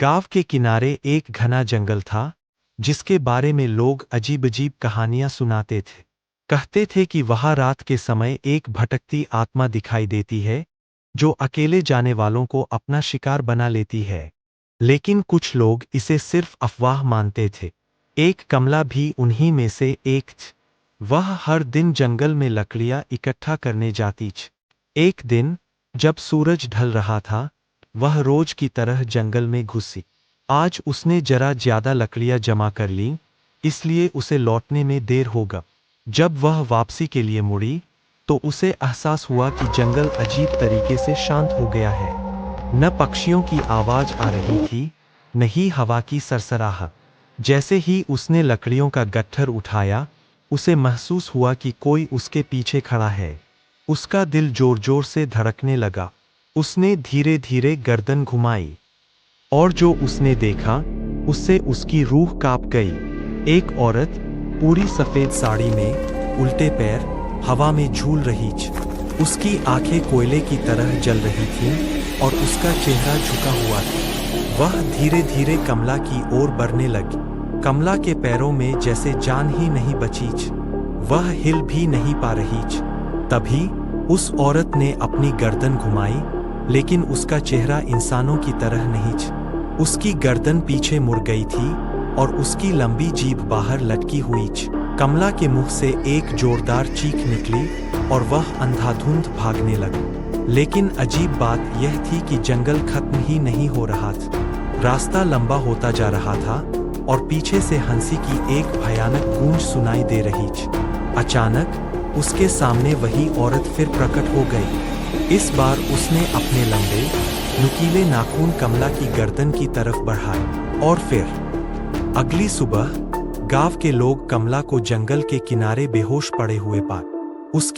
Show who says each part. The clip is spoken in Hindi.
Speaker 1: गांव के किनारे एक घना जंगल था, जिसके बारे में लोग अजीब-अजीब कहानियां सुनाते थे। कहते थे कि वहां रात के समय एक भटकती आत्मा दिखाई देती है, जो अकेले जाने वालों को अपना शिकार बना लेती है। लेकिन कुछ लोग इसे सिर्फ अफवाह मानते थे। एक कमला भी उन्हीं में से एक थी। वह हर दिन जंगल में लकड़ियां इकट्ठा करने जाती थी। एक दिन, जब सूरज ढल रहा था, वह रोज की तरह जंगल में घुसी। आज उसने जरा ज्यादा लकड़ियां जमा कर लीं, इसलिए उसे लौटने में देर होगा। जब वह वापसी के लिए मुड़ी, तो उसे एहसास हुआ कि जंगल अजीब तरीके से शांत हो गया है। न पक्षियों की आवाज आ रही थी, न ही हवा की सरसराहट। जैसे ही उसने लकड़ियों का गट्ठर उठाया, उसे महसूस हुआ कि कोई उसके पीछे खड़ा है। उसका दिल जोर-जोर से धड़कने लगा। उसने धीरे-धीरे गर्दन घुमाई, और जो उसने देखा, उससे उसकी रूह कांप गई। एक औरत, पूरी सफेद साड़ी में, उल्टे पैर, हवा में झूल रही थी। उसकी आंखें कोयले की तरह जल रही थीं, और उसका चेहरा झुका हुआ था। वह धीरे-धीरे कमला की ओर बढ़ने लगी। कमला के पैरों में जैसे जान ही नहीं बची थी। वह हिल भी नहीं पा रही थी। तभी उस औरत ने अपनी गर्दन घुमाई, लेकिन उसका चेहरा इंसानों की तरह नहीं था। उसकी गर्दन पीछे मुड़ गई थी, और उसकी लंबी जीभ बाहर लटकी हुई थी। कमला के मुंह से एक जोरदार चीख निकली, और वह अंधाधुंध भागने लगी। लेकिन अजीब बात यह थी कि जंगल खत्म ही नहीं हो रहा था। रास्ता लंबा होता जा रहा था, और पीछे से हंसी की एक भयानक गूंज सुनाई दे रही थी। अचानक उसके सामने वही औरत फिर प्रकट हो गई। इस बार उसने अपने लंबे, नुकीले नाखून कमला की गर्दन की तरफ बढ़ाए। और फिर अगली सुबह गांव के लोग कमला को जंगल के किनारे बेहोश पड़े हुए पाए।